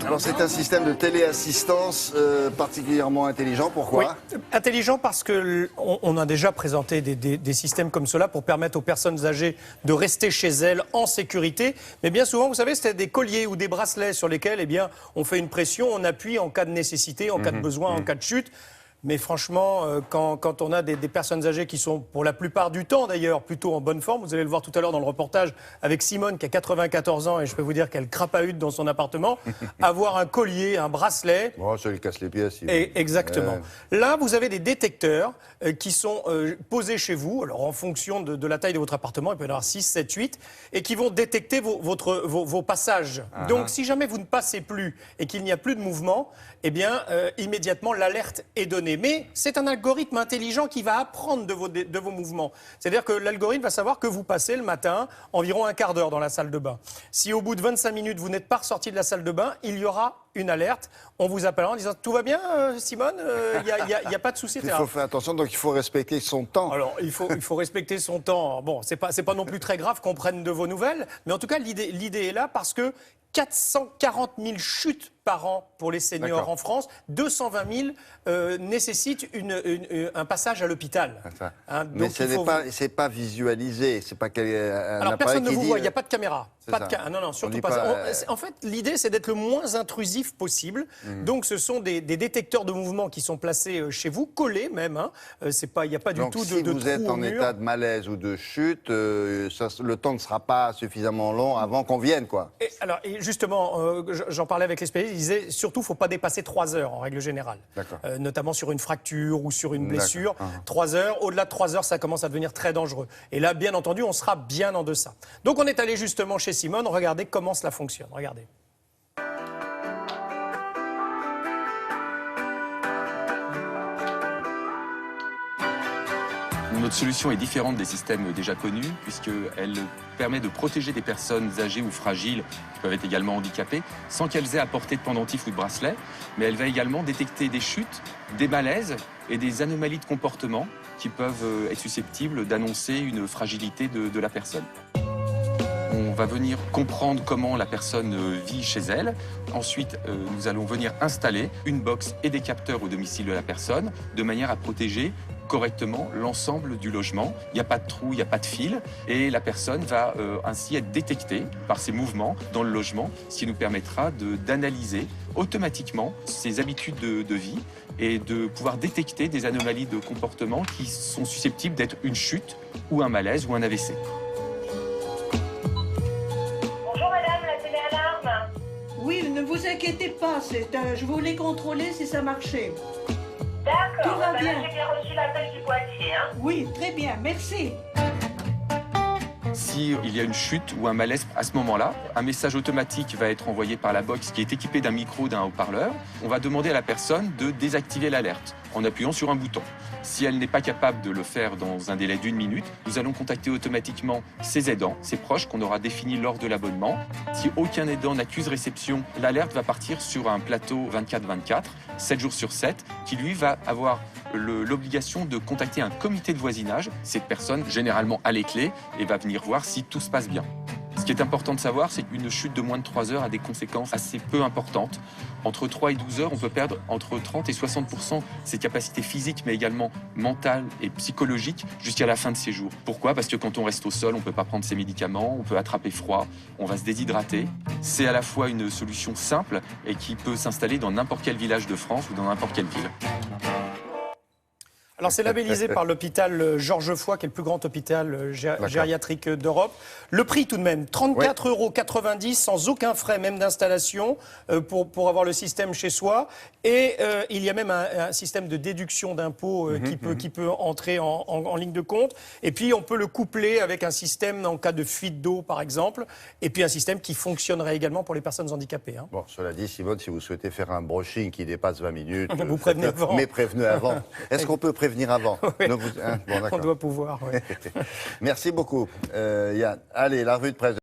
Alors c'est un système de téléassistance particulièrement intelligent. Pourquoi? Oui, intelligent parce qu'on a déjà présenté des systèmes comme cela pour permettre aux personnes âgées de rester chez elles en sécurité. Mais bien souvent, vous savez, c'était des colliers ou des bracelets sur lesquels on fait une pression, on appuie en cas de nécessité, en cas de besoin, en cas de chute. Mais franchement, quand on a des personnes âgées qui sont, pour la plupart du temps d'ailleurs, plutôt en bonne forme, vous allez le voir tout à l'heure dans le reportage avec Simone qui a 94 ans et je peux vous dire qu'elle crapahute dans son appartement, avoir un collier, un bracelet... Bon, ça lui casse les pieds. Exactement. Là, vous avez des détecteurs qui sont posés chez vous, alors en fonction de la taille de votre appartement, il peut y en avoir 6, 7, 8, et qui vont détecter vos passages. Donc, si jamais vous ne passez plus et qu'il n'y a plus de mouvement, eh bien, immédiatement, l'alerte est donnée. Mais c'est un algorithme intelligent qui va apprendre de vos mouvements. C'est-à-dire que l'algorithme va savoir que vous passez le matin environ un quart d'heure dans la salle de bain. Si au bout de 25 minutes, vous n'êtes pas ressorti de la salle de bain, il y aura une alerte. On vous appellera en disant « Tout va bien, Simone? Il n'y a pas de souci. » Il faut faire attention, donc il faut respecter son temps. Alors, il faut respecter son temps. Bon, c'est pas non plus très grave qu'on prenne de vos nouvelles, mais en tout cas, l'idée est là parce que 440 000 chutes par an pour les seniors en France, 220 000 nécessitent un passage à l'hôpital. Hein, mais ce n'est pas visualisé, c'est pas un Alors personne ne vous voit, il n'y a pas de caméra. Non, non, surtout pas. En fait, l'idée, c'est d'être le moins intrusif possible. Donc, ce sont des détecteurs de mouvement qui sont placés chez vous, collés même. Hein. Il n'y a pas du tout de trou au mur. Si vous êtes en état de malaise ou de chute, le temps ne sera pas suffisamment long avant qu'on vienne, quoi. Et justement, j'en parlais avec les spécialistes, ils disaient surtout, il ne faut pas dépasser 3 heures en règle générale. Notamment sur une fracture ou sur une blessure. 3 heures, au-delà de 3 heures, ça commence à devenir très dangereux. Et là, bien entendu, on sera bien en deçà. Donc, on est allé justement chez Simone, regardez comment cela fonctionne. Regardez. Notre solution est différente des systèmes déjà connus puisqu'elle permet de protéger des personnes âgées ou fragiles qui peuvent être également handicapées sans qu'elles aient à porter de pendentif ou de bracelet. Mais elle va également détecter des chutes, des malaises et des anomalies de comportement qui peuvent être susceptibles d'annoncer une fragilité de la personne. On va venir comprendre comment la personne vit chez elle. Ensuite, nous allons venir installer une box et des capteurs au domicile de la personne de manière à protéger correctement l'ensemble du logement. Il n'y a pas de trou, il n'y a pas de fil et la personne va ainsi être détectée par ses mouvements dans le logement, ce qui nous permettra d'analyser automatiquement ses habitudes de vie et de pouvoir détecter des anomalies de comportement qui sont susceptibles d'être une chute ou un malaise ou un AVC. Oui, ne vous inquiétez pas, je voulais contrôler si ça marchait. D'accord, tout va bien. J'ai bien reçu l'appel du Poitiers. Hein. Oui, très bien, merci. S'il y a une chute ou un malaise à ce moment-là, un message automatique va être envoyé par la box qui est équipée d'un micro, d'un haut-parleur. On va demander à la personne de désactiver l'alerte en appuyant sur un bouton. Si elle n'est pas capable de le faire dans un délai d'1 minute, nous allons contacter automatiquement ses aidants, ses proches qu'on aura définis lors de l'abonnement. Si aucun aidant n'accuse réception, l'alerte va partir sur un plateau 24/24, 7 jours sur 7, qui lui va avoir l'obligation de contacter un comité de voisinage. Cette personne, généralement, a les clés et va venir voir si tout se passe bien. Ce qui est important de savoir, c'est qu'une chute de moins de 3 heures a des conséquences assez peu importantes. Entre 3 et 12 heures, on peut perdre entre 30 et 60% ses capacités physiques, mais également mentales et psychologiques jusqu'à la fin de ses jours. Pourquoi? Parce que quand on reste au sol, on ne peut pas prendre ses médicaments, on peut attraper froid, on va se déshydrater. C'est à la fois une solution simple et qui peut s'installer dans n'importe quel village de France ou dans n'importe quelle ville. Alors, c'est labellisé par l'hôpital Georges Foix, qui est le plus grand hôpital gériatrique d'Europe. Le prix, tout de même, 34,90 € sans aucun frais, même d'installation, pour avoir le système chez soi. Et il y a même un système de déduction d'impôts qui peut entrer en ligne de compte. Et puis, on peut le coupler avec un système en cas de fuite d'eau, par exemple. Et puis, un système qui fonctionnerait également pour les personnes handicapées. Hein. Bon, cela dit, Simone, si vous souhaitez faire un brushing qui dépasse 20 minutes... vous prévenez avant. Mais prévenez avant. Est-ce qu'on peut prévenir avant? Oui. On doit pouvoir, oui. Merci beaucoup, Yann. Allez, la revue de presse.